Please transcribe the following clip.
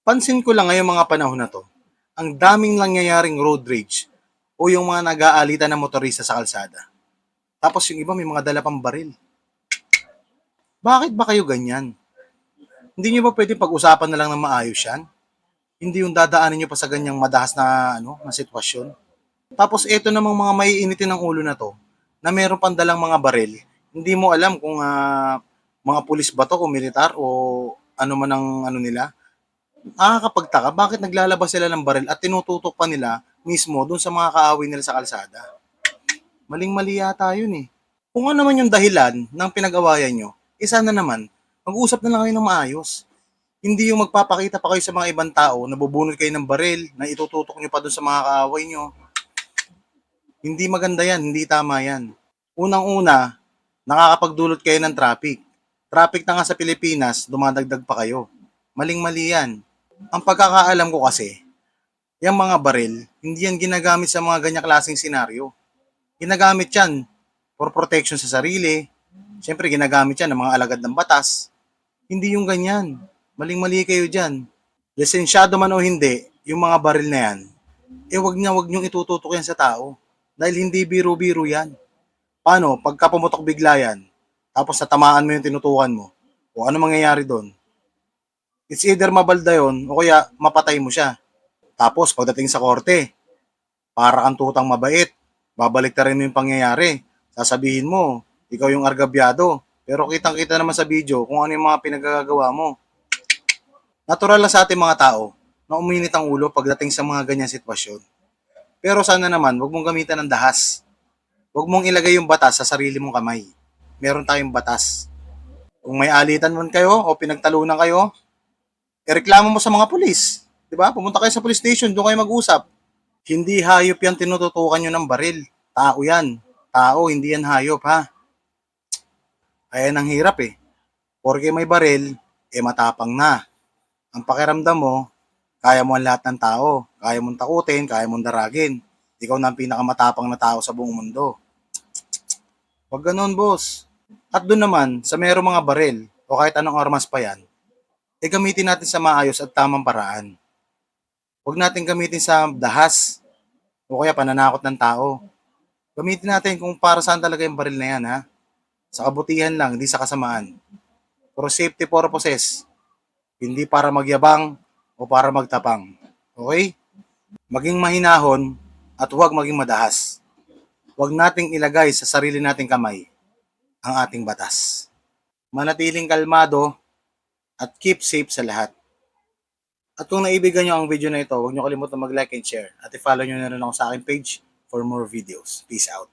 Pansin ko lang ngayong mga panahon na 'to, ang daming nangyayaring road rage o yung mga nag-aalitan ng motorista sa kalsada. Tapos yung iba may mga dala pang baril. Bakit ba kayo ganyan? Hindi niyo ba puwedeng pag-usapan na lang ng maayos 'yan? Hindi yung dadaanin niyo pa sa ganyang madahas na sitwasyon. Tapos eto namang mga maiinitin ng ulo na 'to, na meron pang dalang mga baril, hindi mo alam kung, mga pulis ba 'to o militar o ano man ang ano nila. Nakakapagtaka bakit naglalabas sila ng baril at tinututok pa nila mismo dun sa mga kaaway nila sa kalsada. Maling-mali yata yun eh. Kung ano man yung dahilan ng pinag-awayan nyo, isa na naman, mag-uusap na lang kayo ng maayos. Hindi yung magpapakita pa kayo sa mga ibang tao, nabubunot kayo ng baril, na itututok nyo pa dun sa mga kaaway nyo. Hindi maganda yan, hindi tama yan. Unang-una, nakakapagdulot kayo ng traffic. Traffic na nga sa Pilipinas, dumadagdag pa kayo. Maling-mali yan. Ang pagkakaalam ko kasi, yung mga baril, hindi yan ginagamit sa mga ganyang klaseng senaryo. Ginagamit yan for protection sa sarili. Siyempre, ginagamit yan ng mga alagad ng batas. Hindi yung ganyan. Maling-mali kayo dyan. Lisensyado man o hindi, yung mga baril na yan, wag niyong itututok yan sa tao. Dahil hindi biro-biro yan. Paano? Pagka pumutok bigla yan, tapos natamaan mo yung tinutukan mo, o ano mangyayari doon? It's either mabalda yun, o kaya mapatay mo siya. Tapos, pagdating sa korte, para kang tutang mabait, babalik ta rin mo yung pangyayari. Sasabihin mo, ikaw yung argabyado. Pero kitang-kita naman sa video kung ano yung mga pinagagagawa mo. Natural lang sa ating mga tao na uminit ang ulo pagdating sa mga ganyan sitwasyon. Pero sana naman, huwag mong gamitan ng dahas. Huwag mong ilagay yung batas sa sarili mong kamay. Meron tayong batas. Kung may alitan man kayo o pinagtalunan kayo, ireklamo mo sa mga pulis. 'Di ba? Pumunta kayo sa police station, doon kayo mag-usap. Hindi hayop yan tinututukan nyo ng baril. Tao yan. Tao, hindi yan hayop ha. Ayan ang hirap eh. Porque may baril, matapang na. Ang pakiramdam mo, kaya mo ang lahat ng tao. Kaya mong takutin, kaya mong daragin. Ikaw na ang pinakamatapang na tao sa buong mundo. Huwag ganun, boss. At doon naman, sa merong mga baril, o kahit anong armas pa yan, gamitin natin sa maayos at tamang paraan. Huwag natin gamitin sa dahas o kaya pananakot ng tao. Gamitin natin kung para saan talaga yung baril na yan, ha? Sa kabutihan lang, hindi sa kasamaan. For safety purposes, hindi para magyabang o para magtapang. Okay? Maging mahinahon at huwag maging madahas. Huwag nating ilagay sa sarili nating kamay ang ating batas. Manatiling kalmado at keep safe sa lahat. At kung naibigan nyo ang video na ito, huwag nyo kalimutan mag-like and share. At i-follow nyo na rin ako sa aking page for more videos. Peace out.